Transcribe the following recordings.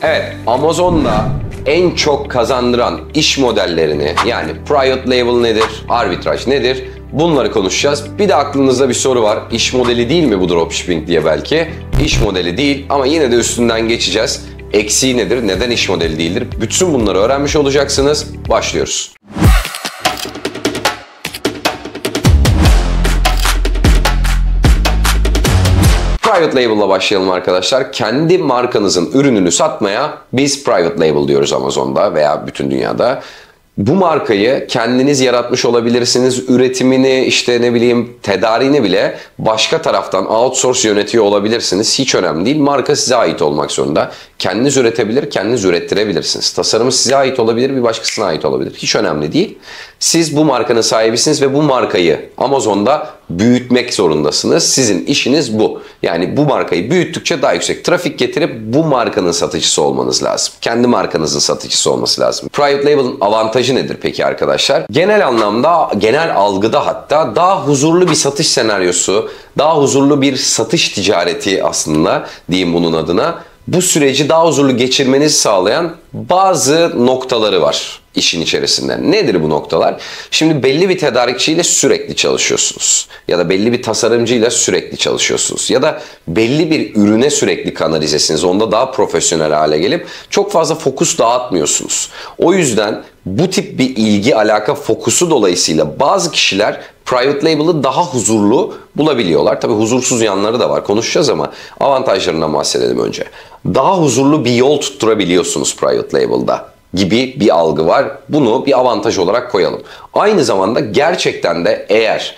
Evet, Amazon'da en çok kazandıran iş modellerini, yani private label nedir, arbitraj nedir, bunları konuşacağız. Bir de aklınızda bir soru var. İş modeli değil mi bu dropshipping diye belki? İş modeli değil ama yine de üstünden geçeceğiz. Eksiği nedir, neden iş modeli değildir? Bütün bunları öğrenmiş olacaksınız. Başlıyoruz. Private Label'la başlayalım arkadaşlar. Kendi markanızın ürününü satmaya biz Private Label diyoruz Amazon'da veya bütün dünyada. Bu markayı kendiniz yaratmış olabilirsiniz. Üretimini, işte ne bileyim, tedariğini bile başka taraftan outsource yönetiyor olabilirsiniz. Hiç önemli değil. Marka size ait olmak zorunda. Kendiniz üretebilir, kendiniz ürettirebilirsiniz. Tasarımı size ait olabilir, bir başkasına ait olabilir. Hiç önemli değil. Siz bu markanın sahibisiniz ve bu markayı Amazon'da büyütmek zorundasınız. Sizin işiniz bu. Yani bu markayı büyüttükçe daha yüksek trafik getirip bu markanın satıcısı olmanız lazım. Kendi markanızın satıcısı olması lazım. Private Label'ın avantajı nedir peki arkadaşlar? Genel anlamda, genel algıda hatta daha huzurlu bir satış senaryosu, daha huzurlu bir satış ticareti aslında diyeyim bunun adına. Bu süreci daha huzurlu geçirmenizi sağlayan bazı noktaları var işin içerisinde. Nedir bu noktalar? Şimdi belli bir tedarikçiyle sürekli çalışıyorsunuz. Ya da belli bir tasarımcıyla sürekli çalışıyorsunuz. Ya da belli bir ürüne sürekli kanalizesiniz. Onda daha profesyonel hale gelip çok fazla fokus dağıtmıyorsunuz. O yüzden bu tip bir ilgi, alaka, fokusu dolayısıyla bazı kişiler Private Label'ı daha huzurlu bulabiliyorlar. Tabii huzursuz yanları da var. Konuşacağız ama avantajlarından bahsedelim önce. Daha huzurlu bir yol tutturabiliyorsunuz Private Label'da gibi bir algı var. Bunu bir avantaj olarak koyalım. Aynı zamanda gerçekten de eğer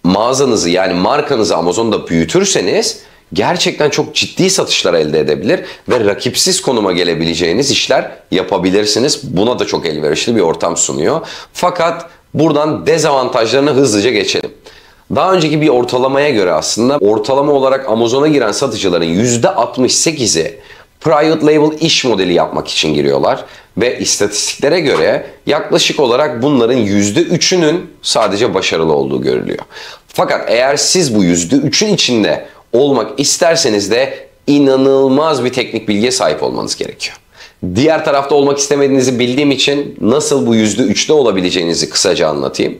mağazanızı, yani markanızı Amazon'da büyütürseniz gerçekten çok ciddi satışlar elde edebilir ve rakipsiz konuma gelebileceğiniz işler yapabilirsiniz. Buna da çok elverişli bir ortam sunuyor. Fakat buradan dezavantajlarına hızlıca geçelim. Daha önceki bir ortalamaya göre aslında ortalama olarak Amazon'a giren satıcıların %68'i Private Label iş modeli yapmak için giriyorlar. Ve istatistiklere göre yaklaşık olarak bunların %3'ünün sadece başarılı olduğu görülüyor. Fakat eğer siz bu %3'ün içinde olmak isterseniz de inanılmaz bir teknik bilgiye sahip olmanız gerekiyor. Diğer tarafta olmak istemediğinizi bildiğim için nasıl bu %3'te olabileceğinizi kısaca anlatayım.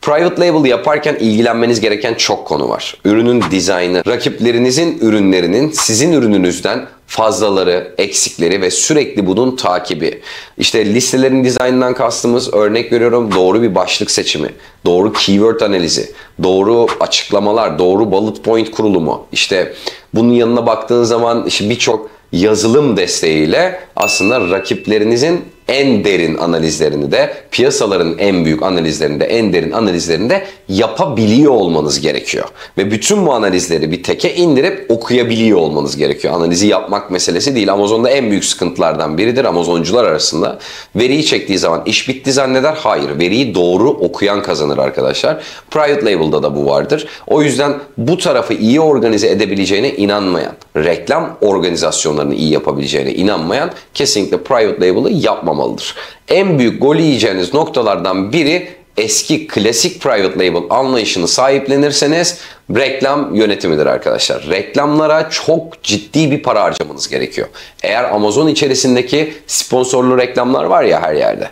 Private Label yaparken ilgilenmeniz gereken çok konu var. Ürünün dizaynı, rakiplerinizin ürünlerinin sizin ürününüzden fazlaları, eksikleri ve sürekli bunun takibi. İşte listelerin dizaynından kastımız, örnek veriyorum, doğru bir başlık seçimi, doğru keyword analizi, doğru açıklamalar, doğru bullet point kurulumu. İşte bunun yanına baktığın zaman işte birçok yazılım desteğiyle aslında rakiplerinizin en derin analizlerini de, piyasaların en büyük analizlerini de, en derin analizlerini de yapabiliyor olmanız gerekiyor. Ve bütün bu analizleri bir teke indirip okuyabiliyor olmanız gerekiyor. Analizi yapmak meselesi değil. Amazon'da en büyük sıkıntılardan biridir Amazoncular arasında. Veriyi çektiği zaman iş bitti zanneder. Hayır, veriyi doğru okuyan kazanır arkadaşlar. Private Label'da da bu vardır. O yüzden bu tarafı iyi organize edebileceğine inanmayan, reklam organizasyonlarını iyi yapabileceğine inanmayan kesinlikle Private Label'ı yapmamalıdır. En büyük gol yiyeceğiniz noktalardan biri, eski klasik Private Label anlayışını sahiplenirseniz reklam yönetimidir arkadaşlar. Reklamlara çok ciddi bir para harcamanız gerekiyor. Eğer Amazon içerisindeki sponsorlu reklamlar var ya her yerde,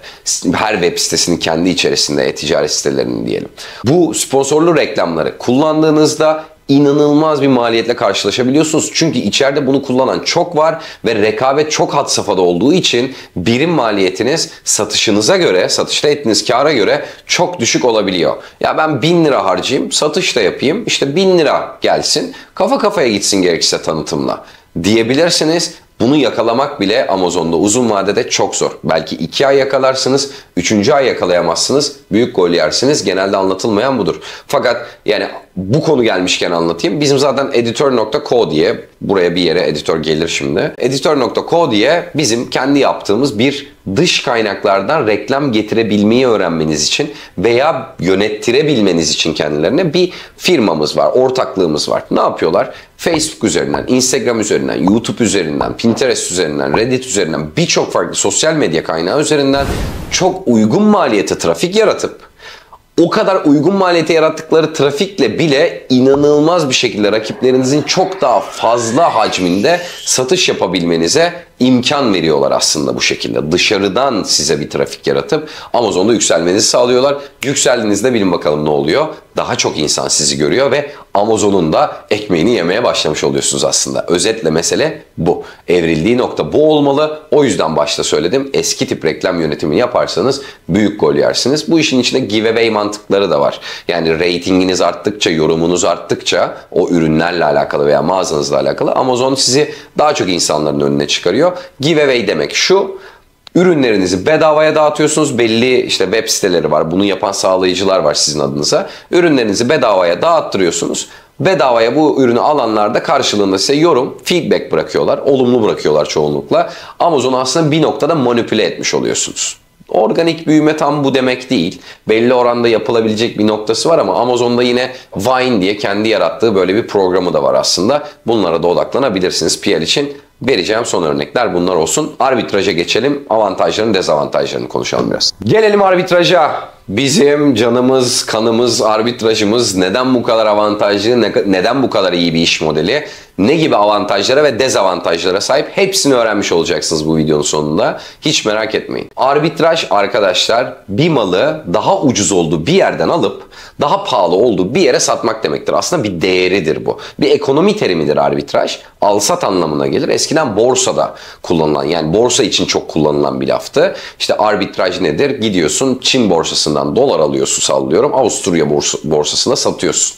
her web sitesinin kendi içerisinde, e-ticaret sitelerinin diyelim. Bu sponsorlu reklamları kullandığınızda inanılmaz bir maliyetle karşılaşabiliyorsunuz. Çünkü içeride bunu kullanan çok var ve rekabet çok had safhada olduğu için birim maliyetiniz satışınıza göre, satışta ettiğiniz kâra göre çok düşük olabiliyor. Ya ben 1000 lira harcayayım, satış da yapayım, işte 1000 lira gelsin, kafa kafaya gitsin gerekirse tanıtımla diyebilirsiniz. Bunu yakalamak bile Amazon'da uzun vadede çok zor. Belki 2 ay yakalarsınız, 3. ay yakalayamazsınız, büyük gol yersiniz. Genelde anlatılmayan budur. Fakat yani bu konu gelmişken anlatayım. Bizim zaten editor.co diye, buraya bir yere editör gelir şimdi. Editor.co diye bizim kendi yaptığımız bir dış kaynaklardan reklam getirebilmeyi öğrenmeniz için veya yönettirebilmeniz için kendilerine bir firmamız var, ortaklığımız var. Ne yapıyorlar? Facebook üzerinden, Instagram üzerinden, YouTube üzerinden, Pinterest üzerinden, Reddit üzerinden, birçok farklı sosyal medya kaynağı üzerinden çok uygun maliyete trafik yaratıp o kadar uygun maliyete yarattıkları trafikle bile inanılmaz bir şekilde rakiplerinizin çok daha fazla hacminde satış yapabilmenize imkan veriyorlar aslında bu şekilde. Dışarıdan size bir trafik yaratıp Amazon'da yükselmenizi sağlıyorlar. Yükseldiğinizde bilin bakalım ne oluyor? Daha çok insan sizi görüyor ve Amazon'un da ekmeğini yemeye başlamış oluyorsunuz aslında. Özetle mesele bu. Evrildiği nokta bu olmalı. O yüzden başta söyledim. Eski tip reklam yönetimini yaparsanız büyük gol yersiniz. Bu işin içinde giveaway mantıkları da var. Yani ratinginiz arttıkça, yorumunuz arttıkça o ürünlerle alakalı veya mağazanızla alakalı Amazon sizi daha çok insanların önüne çıkarıyor. Giveaway demek şu: ürünlerinizi bedavaya dağıtıyorsunuz. Belli işte web siteleri var. Bunu yapan sağlayıcılar var sizin adınıza. Ürünlerinizi bedavaya dağıttırıyorsunuz. Bedavaya bu ürünü alanlar da karşılığında size yorum, feedback bırakıyorlar. Olumlu bırakıyorlar çoğunlukla. Amazon'u aslında bir noktada manipüle etmiş oluyorsunuz. Organik büyüme tam bu demek değil. Belli oranda yapılabilecek bir noktası var ama Amazon'da yine Vine diye kendi yarattığı böyle bir programı da var aslında. Bunlara da odaklanabilirsiniz. PL için vereceğim son örnekler bunlar olsun. Arbitraja geçelim. Avantajlarını, dezavantajlarını konuşalım biraz. Gelelim arbitraja. Bizim canımız, kanımız, arbitrajımız neden bu kadar avantajlı, neden bu kadar iyi bir iş modeli, ne gibi avantajlara ve dezavantajlara sahip, hepsini öğrenmiş olacaksınız bu videonun sonunda. Hiç merak etmeyin. Arbitraj arkadaşlar, bir malı daha ucuz olduğu bir yerden alıp daha pahalı olduğu bir yere satmak demektir. Aslında bir değeridir bu. Bir ekonomi terimidir arbitraj. Al-sat anlamına gelir. Eskiden borsada kullanılan, yani borsa için çok kullanılan bir laftı. İşte arbitraj nedir? Gidiyorsun Çin borsasından dolar alıyorsun, sallıyorum. Avusturya borsasına satıyorsun.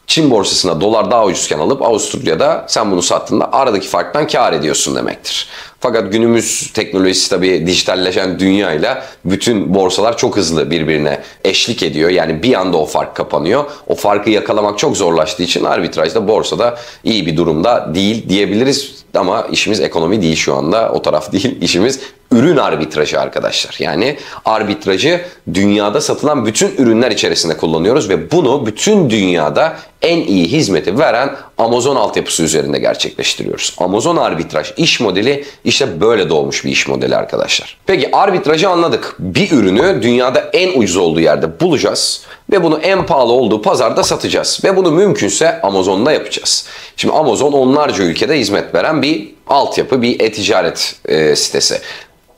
Çin borsasına dolar daha ucuzken alıp Avusturya'da sen bunu sattığında aradaki farktan kar ediyorsun demektir. Fakat günümüz teknolojisi tabii dijitalleşen dünyayla bütün borsalar çok hızlı birbirine eşlik ediyor. Yani bir anda o fark kapanıyor. O farkı yakalamak çok zorlaştığı için arbitrajda borsada iyi bir durumda değil diyebiliriz. Ama işimiz ekonomi değil şu anda. O taraf değil. İşimiz ürün arbitrajı arkadaşlar. Yani arbitrajı dünyada satılan bütün ürünler içerisinde kullanıyoruz ve bunu bütün dünyada en iyi hizmeti veren Amazon altyapısı üzerinde gerçekleştiriyoruz. Amazon arbitraj iş modeli işte böyle doğmuş bir iş modeli arkadaşlar. Peki arbitrajı anladık. Bir ürünü dünyada en ucuz olduğu yerde bulacağız ve bunu en pahalı olduğu pazarda satacağız. Ve bunu mümkünse Amazon'da yapacağız. Şimdi Amazon onlarca ülkede hizmet veren bir altyapı, bir e-ticaret sitesi.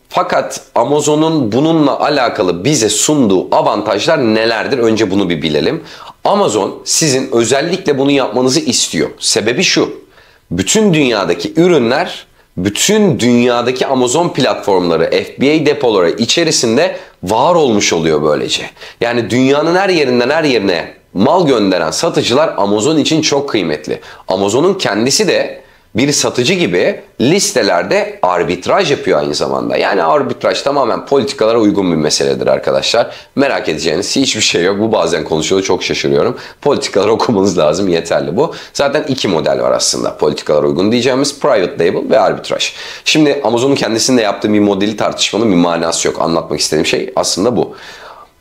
Fakat Amazon'un bununla alakalı bize sunduğu avantajlar nelerdir? Önce bunu bir bilelim. Amazon sizin özellikle bunu yapmanızı istiyor. Sebebi şu: bütün dünyadaki ürünler, bütün dünyadaki Amazon platformları, FBA depoları içerisinde var olmuş oluyor böylece. Yani dünyanın her yerinden her yerine mal gönderen satıcılar Amazon için çok kıymetli. Amazon'un kendisi de bir satıcı gibi listelerde arbitraj yapıyor aynı zamanda. Yani arbitraj tamamen politikalara uygun bir meseledir arkadaşlar. Merak edeceğiniz hiçbir şey yok. Bu bazen konuşuyor, çok şaşırıyorum. Politikaları okumanız lazım, yeterli bu. Zaten iki model var aslında. Politikalara uygun diyeceğimiz private label ve arbitraj. Şimdi Amazon'un kendisinde yaptığı bir modeli tartışmanın bir manası yok. Anlatmak istediğim şey aslında bu.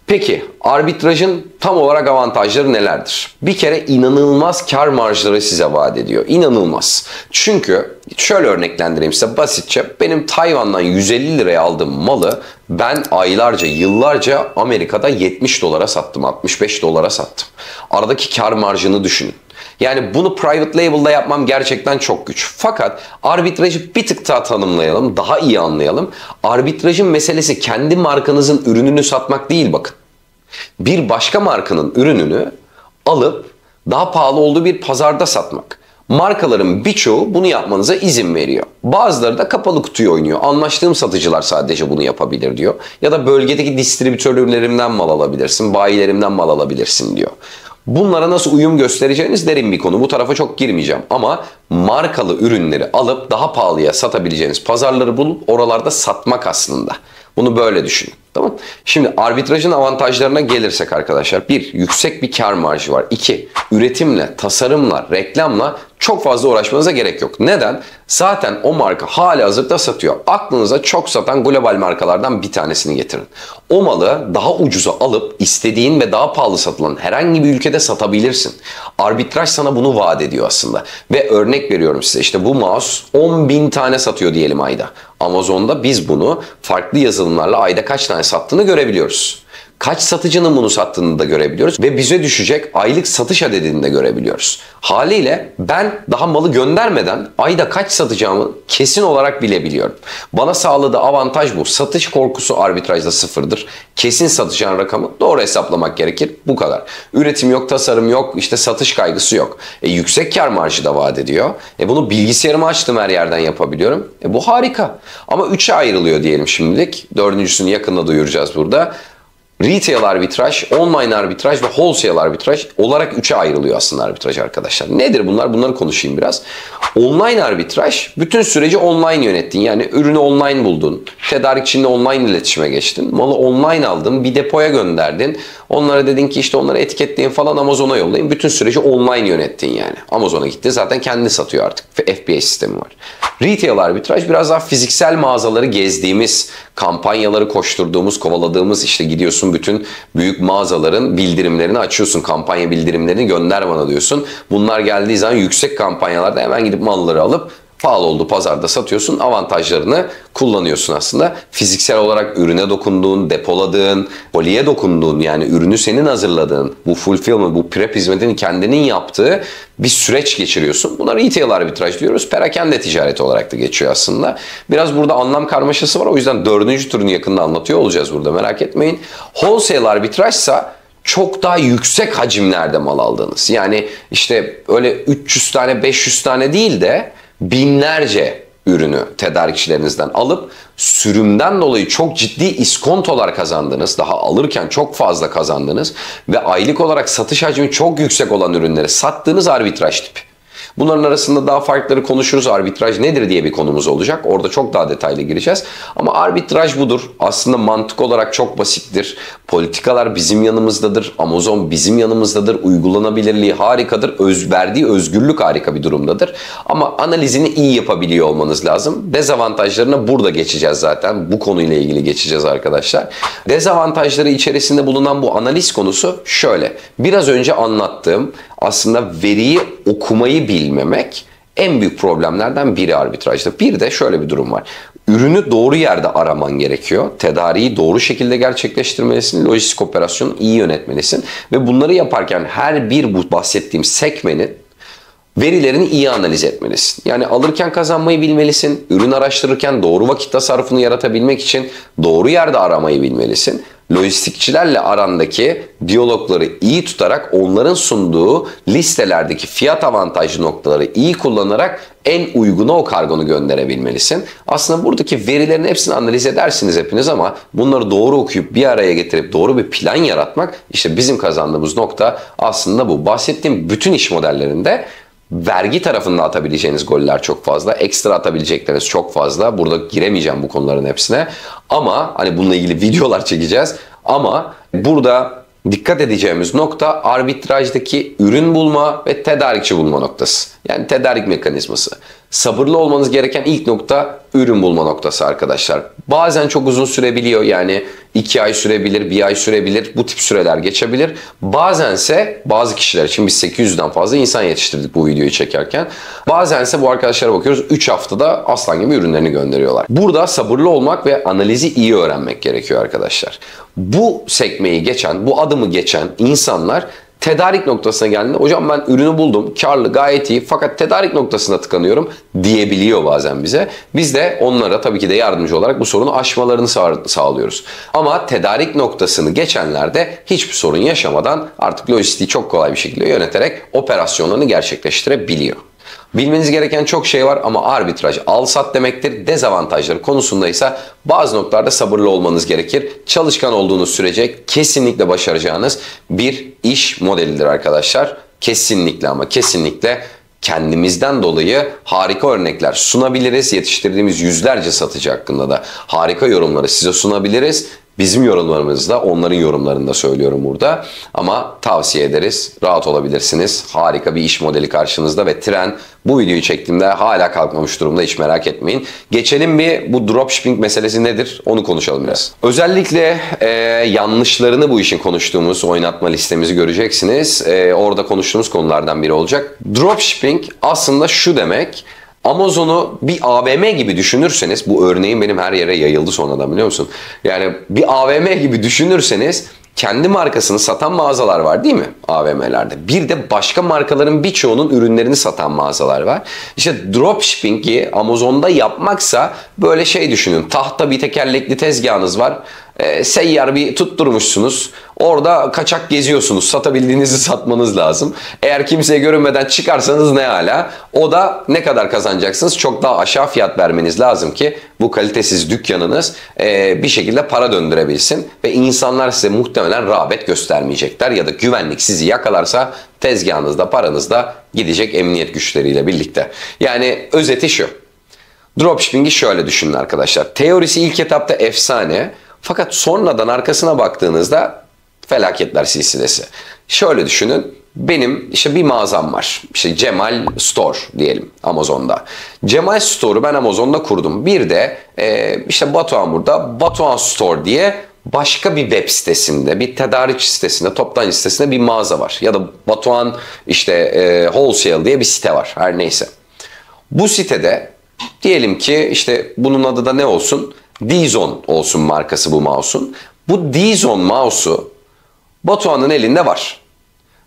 Peki arbitrajın tam olarak avantajları nelerdir? Bir kere inanılmaz kar marjları size vaat ediyor. İnanılmaz. Çünkü şöyle örneklendireyim size basitçe. Benim Tayvan'dan 150 liraya aldığım malı ben aylarca, yıllarca Amerika'da 70 dolara sattım, 65 dolara sattım. Aradaki kar marjını düşünün. Yani bunu private label'da yapmam gerçekten çok güç. Fakat arbitrajı bir tık daha tanımlayalım, daha iyi anlayalım. Arbitrajın meselesi kendi markanızın ürününü satmak değil bakın. Bir başka markanın ürününü alıp daha pahalı olduğu bir pazarda satmak. Markaların birçoğu bunu yapmanıza izin veriyor. Bazıları da kapalı kutuyu oynuyor. Anlaştığım satıcılar sadece bunu yapabilir diyor. Ya da bölgedeki distribütörlerimden mal alabilirsin, bayilerimden mal alabilirsin diyor. Bunlara nasıl uyum göstereceğiniz derin bir konu. Bu tarafa çok girmeyeceğim. Ama markalı ürünleri alıp daha pahalıya satabileceğiniz pazarları bulup oralarda satmak aslında. Bunu böyle düşünün. Tamam. Şimdi arbitrajın avantajlarına gelirsek arkadaşlar. 1. Yüksek bir kar marjı var. 2. Üretimle, tasarımla, reklamla çok fazla uğraşmanıza gerek yok. Neden? Zaten o marka halihazırda satıyor. Aklınıza çok satan global markalardan bir tanesini getirin. O malı daha ucuza alıp istediğin ve daha pahalı satılan herhangi bir ülkede satabilirsin. Arbitraj sana bunu vaat ediyor aslında. Ve örnek veriyorum size, işte bu mouse 10.000 tane satıyor diyelim ayda. Amazon'da biz bunu farklı yazılımlarla ayda kaç tane sattığını görebiliyoruz. Kaç satıcının bunu sattığını da görebiliyoruz ve bize düşecek aylık satış adedini de görebiliyoruz. Haliyle ben daha malı göndermeden ayda kaç satacağımı kesin olarak bilebiliyorum. Bana sağladığı avantaj bu. Satış korkusu arbitrajda sıfırdır. Kesin satacağın rakamı doğru hesaplamak gerekir. Bu kadar. Üretim yok, tasarım yok, işte satış kaygısı yok. Yüksek kar marjı da vaat ediyor. Bunu bilgisayarımı açtım, her yerden yapabiliyorum. Bu harika. Ama 3'e ayrılıyor diyelim şimdilik. Dördüncüsünü yakında duyuracağız burada. Retail arbitraj, online arbitraj ve wholesale arbitraj olarak 3'e ayrılıyor aslında arbitraj arkadaşlar. Nedir bunlar? Bunları konuşayım biraz. Online arbitraj, bütün süreci online yönettin. Yani ürünü online buldun, tedarikçinle online iletişime geçtin, malı online aldın, bir depoya gönderdin. Onlara dedin ki işte onları etiketleyin falan, Amazon'a yollayın. Bütün süreci online yönettin yani. Amazon'a gitti, zaten kendi satıyor artık. FBA sistemi var. Retail arbitraj biraz daha fiziksel mağazaları gezdiğimiz, kampanyaları koşturduğumuz, kovaladığımız, işte gidiyorsun bütün büyük mağazaların bildirimlerini açıyorsun. Kampanya bildirimlerini gönder bana diyorsun. Bunlar geldiği zaman yüksek kampanyalarda hemen gidip malları alıp pahalı oldu pazarda satıyorsun. Avantajlarını kullanıyorsun aslında. Fiziksel olarak ürüne dokunduğun, depoladığın, koliye dokunduğun, yani ürünü senin hazırladığın, bu fulfillment, bu prep hizmetini kendinin yaptığı bir süreç geçiriyorsun. Buna retail arbitraj diyoruz. Perakende ticareti olarak da geçiyor aslında. Biraz burada anlam karmaşası var. O yüzden dördüncü türünü yakında anlatıyor olacağız burada. Merak etmeyin. Wholesale arbitrajsa çok daha yüksek hacimlerde mal aldığınız. Yani işte öyle 300 tane 500 tane değil de binlerce ürünü tedarikçilerinizden alıp sürümden dolayı çok ciddi iskontolar kazandınız. Daha alırken çok fazla kazandınız ve aylık olarak satış hacmi çok yüksek olan ürünleri sattığınız arbitraj tipi. Bunların arasında daha farkları konuşuruz. Arbitraj nedir diye bir konumuz olacak. Orada çok daha detaylı gireceğiz. Ama arbitraj budur. Aslında mantık olarak çok basittir. Politikalar bizim yanımızdadır. Amazon bizim yanımızdadır. Uygulanabilirliği harikadır. Verdiği özgürlük harika bir durumdadır. Ama analizini iyi yapabiliyor olmanız lazım. Dezavantajlarına burada geçeceğiz zaten. Bu konuyla ilgili geçeceğiz arkadaşlar. Dezavantajları içerisinde bulunan bu analiz konusu şöyle. Biraz önce anlattığım aslında veriyi okumayı bilmemek en büyük problemlerden biri arbitrajda. Bir de şöyle bir durum var. Ürünü doğru yerde araman gerekiyor. Tedariği doğru şekilde gerçekleştirmelisin. Lojistik operasyonu iyi yönetmelisin. Ve bunları yaparken her bir bu bahsettiğim sekmenin verilerini iyi analiz etmelisin. Yani alırken kazanmayı bilmelisin. Ürün araştırırken doğru vakit tasarrufunu yaratabilmek için doğru yerde aramayı bilmelisin. Lojistikçilerle arandaki diyalogları iyi tutarak onların sunduğu listelerdeki fiyat avantajlı noktaları iyi kullanarak en uyguna o kargonu gönderebilmelisin. Aslında buradaki verilerin hepsini analiz edersiniz hepiniz ama bunları doğru okuyup bir araya getirip doğru bir plan yaratmak, işte bizim kazandığımız nokta aslında bu. Bahsettiğim bütün iş modellerinde vergi tarafında atabileceğiniz goller çok fazla. Ekstra atabilecekleriniz çok fazla. Burada giremeyeceğim bu konuların hepsine. Ama hani bununla ilgili videolar çekeceğiz. Ama burada dikkat edeceğimiz nokta arbitrajdaki ürün bulma ve tedarikçi bulma noktası. Yani tedarik mekanizması. Sabırlı olmanız gereken ilk nokta ürün bulma noktası arkadaşlar. Bazen çok uzun sürebiliyor, yani 2 ay sürebilir, 1 ay sürebilir, bu tip süreler geçebilir. Bazense bazı kişiler için biz 800'den fazla insan yetiştirdik bu videoyu çekerken. Bazense bu arkadaşlara bakıyoruz 3 haftada aslan gibi ürünlerini gönderiyorlar. Burada sabırlı olmak ve analizi iyi öğrenmek gerekiyor arkadaşlar. Bu sekmeyi geçen, bu adımı geçen insanlar tedarik noktasına geldiğinde hocam ben ürünü buldum, karlı, gayet iyi fakat tedarik noktasına tıkanıyorum diyebiliyor bazen bize. Biz de onlara tabii ki de yardımcı olarak bu sorunu aşmalarını sağlıyoruz. Ama tedarik noktasını geçenler de hiçbir sorun yaşamadan artık lojistiği çok kolay bir şekilde yöneterek operasyonlarını gerçekleştirebiliyor. Bilmeniz gereken çok şey var ama arbitraj al sat demektir. Dezavantajları konusunda ise bazı noktalarda sabırlı olmanız gerekir. Çalışkan olduğunuz sürece kesinlikle başaracağınız bir iş modelidir arkadaşlar. Kesinlikle ama kesinlikle kendimizden dolayı harika örnekler sunabiliriz. Yetiştirdiğimiz yüzlerce satıcı hakkında da harika yorumları size sunabiliriz. Bizim yorumlarımızı da onların yorumlarını da söylüyorum burada. Ama tavsiye ederiz. Rahat olabilirsiniz. Harika bir iş modeli karşınızda ve tren bu videoyu çektiğimde hala kalkmamış durumda, hiç merak etmeyin. Geçelim bir bu dropshipping meselesi nedir onu konuşalım biraz. Özellikle yanlışlarını bu işin konuştuğumuz oynatma listemizi göreceksiniz. Orada konuştuğumuz konulardan biri olacak. Dropshipping aslında şu demek: Amazon'u bir AVM gibi düşünürseniz, bu örneğin benim her yere yayıldı sonradan biliyor musun? Yani bir AVM gibi düşünürseniz kendi markasını satan mağazalar var değil mi AVM'lerde? Bir de başka markaların birçoğunun ürünlerini satan mağazalar var. İşte dropshipping'i Amazon'da yapmaksa böyle şey düşünün. Tahta bir tekerlekli tezgahınız var. Seyyar bir tutturmuşsunuz. Orada kaçak geziyorsunuz. Satabildiğinizi satmanız lazım. Eğer kimseye görünmeden çıkarsanız ne hala. O da ne kadar kazanacaksınız? Çok daha aşağı fiyat vermeniz lazım ki bu kalitesiz dükkanınız bir şekilde para döndürebilsin. Ve insanlar size muhtemelen rağbet göstermeyecekler. Ya da güvenlik sizi yakalarsa tezgahınızda, paranızda gidecek emniyet güçleriyle birlikte. Yani özeti şu. Dropshipping'i şöyle düşünün arkadaşlar. Teorisi ilk etapta efsane. Fakat sonradan arkasına baktığınızda felaketler silsilesi. Şöyle düşünün. Benim işte bir mağazam var. İşte Cemal Store diyelim Amazon'da. Cemal Store'u ben Amazon'da kurdum. Bir de işte Batuhan burada Batuhan Store diye başka bir web sitesinde, bir tedarik sitesinde, toptancı sitesinde bir mağaza var. Ya da Batuhan işte Wholesale diye bir site var. Her neyse. Bu sitede diyelim ki işte bunun adı da ne olsun? D-Zone olsun markası bu mouse'un. Bu D-Zone mouse'u Batuhan'ın elinde var.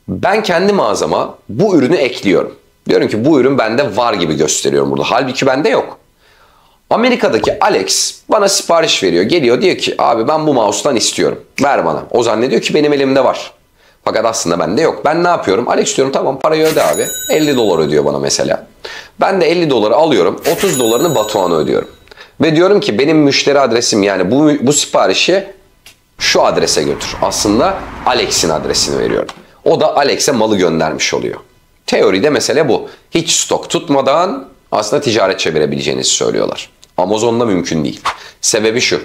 Ben kendi mağazama bu ürünü ekliyorum. Diyorum ki bu ürün bende var gibi gösteriyorum burada. Halbuki bende yok. Amerika'daki Alex bana sipariş veriyor. Geliyor diyor ki abi ben bu mouse'tan istiyorum. Ver bana. O zannediyor ki benim elimde var. Fakat aslında bende yok. Ben ne yapıyorum? Alex diyorum tamam parayı öde abi. 50 dolar ödüyor bana mesela. Ben de 50 doları alıyorum. 30 dolarını Batuhan'a ödüyorum. Ve diyorum ki benim müşteri adresim yani bu siparişi şu adrese götür. Aslında Alex'in adresini veriyorum. O da Alex'e malı göndermiş oluyor. Teoride mesele bu. Hiç stok tutmadan aslında ticaret çevirebileceğinizi söylüyorlar. Amazon'da mümkün değil. Sebebi şu.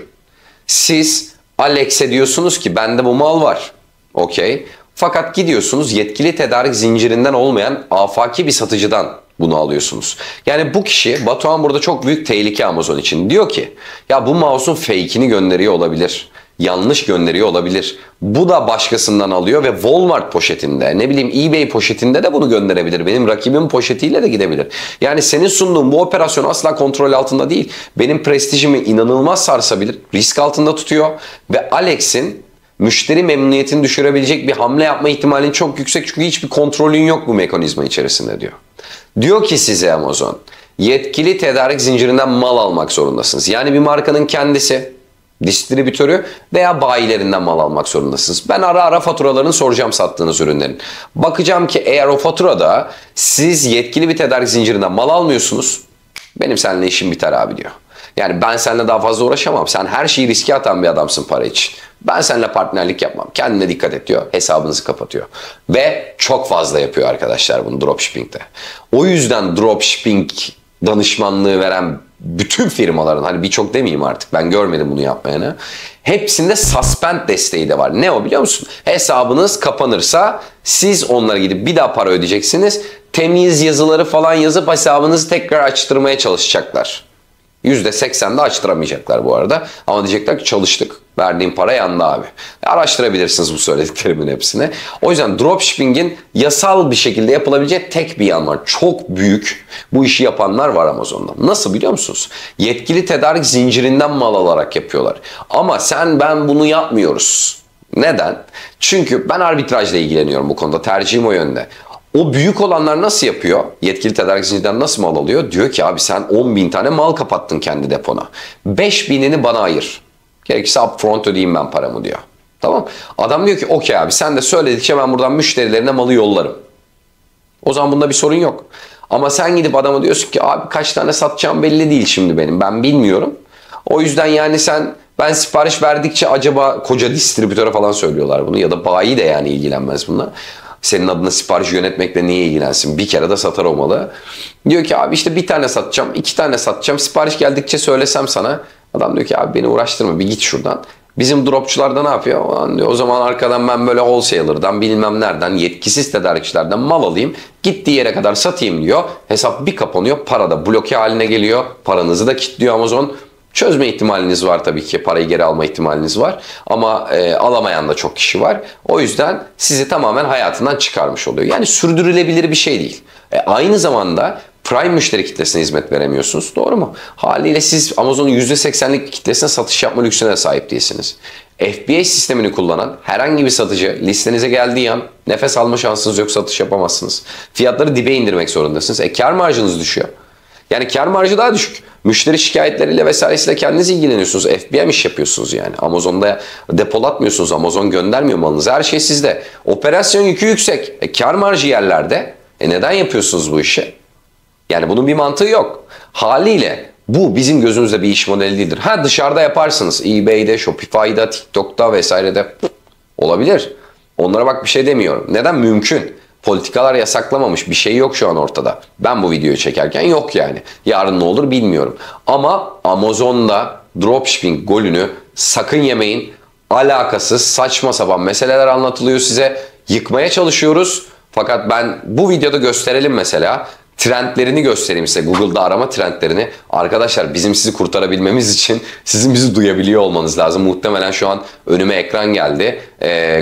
Siz Alex'e diyorsunuz ki bende bu mal var. Okey. Fakat gidiyorsunuz yetkili tedarik zincirinden olmayan afaki bir satıcıdan bunu alıyorsunuz. Yani bu kişi Batuhan burada çok büyük tehlike Amazon için. Diyor ki ya bu mouse'un fake'ini gönderiyor olabilir. Yanlış gönderiyor olabilir. Bu da başkasından alıyor ve Walmart poşetinde, ne bileyim eBay poşetinde de bunu gönderebilir. Benim rakibim poşetiyle de gidebilir. Yani senin sunduğun bu operasyon asla kontrol altında değil. Benim prestijimi inanılmaz sarsabilir. Risk altında tutuyor ve Alex'in müşteri memnuniyetini düşürebilecek bir hamle yapma ihtimalin çok yüksek. Çünkü hiçbir kontrolün yok bu mekanizma içerisinde diyor. Diyor ki size Amazon, yetkili tedarik zincirinden mal almak zorundasınız. Yani bir markanın kendisi, distribütörü veya bayilerinden mal almak zorundasınız. Ben ara ara faturalarını soracağım sattığınız ürünlerin. Bakacağım ki eğer o faturada siz yetkili bir tedarik zincirinden mal almıyorsunuz, benim seninle işim biter abi diyor. Yani ben seninle daha fazla uğraşamam. Sen her şeyi riske atan bir adamsın para için. Ben seninle partnerlik yapmam. Kendine dikkat et diyor. Hesabınızı kapatıyor. Ve çok fazla yapıyor arkadaşlar bunu dropshipping'de. O yüzden dropshipping danışmanlığı veren bütün firmaların, hani birçok demeyeyim artık ben görmedim bunu yapmayanı, hepsinde suspend desteği de var. Ne o biliyor musun? Hesabınız kapanırsa siz onlara gidip bir daha para ödeyeceksiniz. Temiz yazıları falan yazıp hesabınızı tekrar açtırmaya çalışacaklar. %80'de açtıramayacaklar bu arada. Ama diyecekler ki çalıştık. Verdiğim para yandı abi. Araştırabilirsiniz bu söylediklerimin hepsini. O yüzden dropshipping'in yasal bir şekilde yapılabileceği tek bir yan var. Çok büyük bu işi yapanlar var Amazon'da. Nasıl biliyor musunuz? Yetkili tedarik zincirinden mal alarak yapıyorlar. Ama sen ben bunu yapmıyoruz. Neden? Çünkü ben arbitrajla ilgileniyorum bu konuda. Tercihim o yönde. O büyük olanlar nasıl yapıyor? Yetkili tedarik zincirinden nasıl mal alıyor? Diyor ki abi sen 10.000 tane mal kapattın kendi depona. 5.000'ini bana ayır. Gerekirse upfront ödeyeyim ben paramı diyor. Tamam. Adam diyor ki okey abi sen de söyledikçe ben buradan müşterilerine malı yollarım. O zaman bunda bir sorun yok. Ama sen gidip adama diyorsun ki abi kaç tane satacağım belli değil şimdi benim. Ben bilmiyorum. O yüzden yani ben sipariş verdikçe acaba koca distribütöre falan söylüyorlar bunu. Ya da bayi de yani ilgilenmez bununla. Senin adına sipariş yönetmekle niye ilgilensin? Bir kere de satar o malı. Diyor ki abi işte bir tane satacağım, 2 tane satacağım. Sipariş geldikçe söylesem sana. Adam diyor ki abi beni uğraştırma bir git şuradan. Bizim dropçular da ne yapıyor? O zaman arkadan ben böyle wholesaler'dan bilmem nereden yetkisiz tedarikçilerden mal alayım. Gittiği yere kadar satayım diyor. Hesap bir kapanıyor. Para da bloke haline geliyor. Paranızı da kilitliyor Amazon. Çözme ihtimaliniz var tabii ki. Parayı geri alma ihtimaliniz var. Ama alamayan da çok kişi var. O yüzden sizi tamamen hayatından çıkarmış oluyor. Yani sürdürülebilir bir şey değil. Aynı zamanda Prime müşteri kitlesine hizmet veremiyorsunuz. Doğru mu? Haliyle siz Amazon'un %80'lik kitlesine satış yapma lüksüne de sahip değilsiniz. FBA sistemini kullanan herhangi bir satıcı listenize geldiği an nefes alma şansınız yok, satış yapamazsınız. Fiyatları dibe indirmek zorundasınız. Kar marjınız düşüyor. Yani kar marjı daha düşük. Müşteri şikayetleriyle vesairesiyle kendiniz ilgileniyorsunuz. FBM iş yapıyorsunuz yani. Amazon'da depolatmıyorsunuz. Amazon göndermiyor malınızı. Her şey sizde. Operasyon yükü yüksek. Kar marjı yerlerde. Neden yapıyorsunuz bu işi? Yani bunun bir mantığı yok. Haliyle bu bizim gözümüzde bir iş modeli değildir. Ha, dışarıda yaparsınız. eBay'de, Shopify'da, TikTok'ta vesairede olabilir. Onlara bak, bir şey demiyorum. Neden? Mümkün. Politikalar yasaklamamış. Bir şey yok şu an ortada. Ben bu videoyu çekerken yok yani. Yarın ne olur bilmiyorum. Ama Amazon'da dropshipping golünü sakın yemeyin. Alakasız, saçma sapan meseleler anlatılıyor size. Yıkmaya çalışıyoruz. Fakat ben bu videoda gösterelim mesela. Trendlerini göstereyim size. Google'da arama trendlerini. Arkadaşlar, bizim sizi kurtarabilmemiz için sizin bizi duyabiliyor olmanız lazım. Muhtemelen şu an önüme ekran geldi.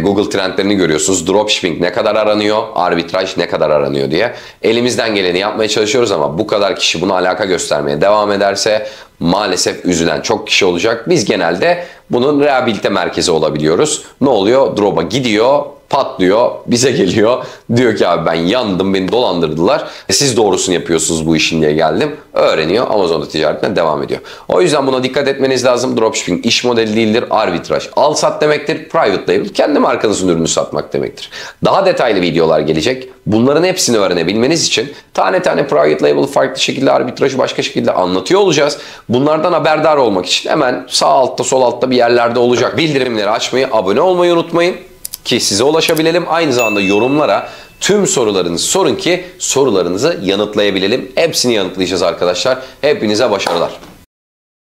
Google trendlerini görüyorsunuz. Dropshipping ne kadar aranıyor, arbitraj ne kadar aranıyor diye. Elimizden geleni yapmaya çalışıyoruz ama bu kadar kişi buna alaka göstermeye devam ederse maalesef üzülen çok kişi olacak. Biz genelde bunun rehabilite merkezi olabiliyoruz. Ne oluyor? Drop'a gidiyor, patlıyor, bize geliyor. Diyor ki abi ben yandım, beni dolandırdılar. Siz doğrusunu yapıyorsunuz bu işin diye geldim. Öğreniyor, Amazon'da ticaretine devam ediyor. O yüzden buna dikkat etmeniz lazım. Dropshipping iş modeli değildir, arbitraj. Al sat demektir, private label kendi markanızın ürünü satmak demektir. Daha detaylı videolar gelecek. Bunların hepsini öğrenebilmeniz için tane tane private label, farklı şekilde arbitrajı başka şekilde anlatıyor olacağız. Bunlardan haberdar olmak için hemen sağ altta sol altta bir yerlerde olacak. Bildirimleri açmayı, abone olmayı unutmayın ki size ulaşabilelim. Aynı zamanda yorumlara tüm sorularınızı sorun ki sorularınızı yanıtlayabilelim. Hepsini yanıtlayacağız arkadaşlar. Hepinize başarılar.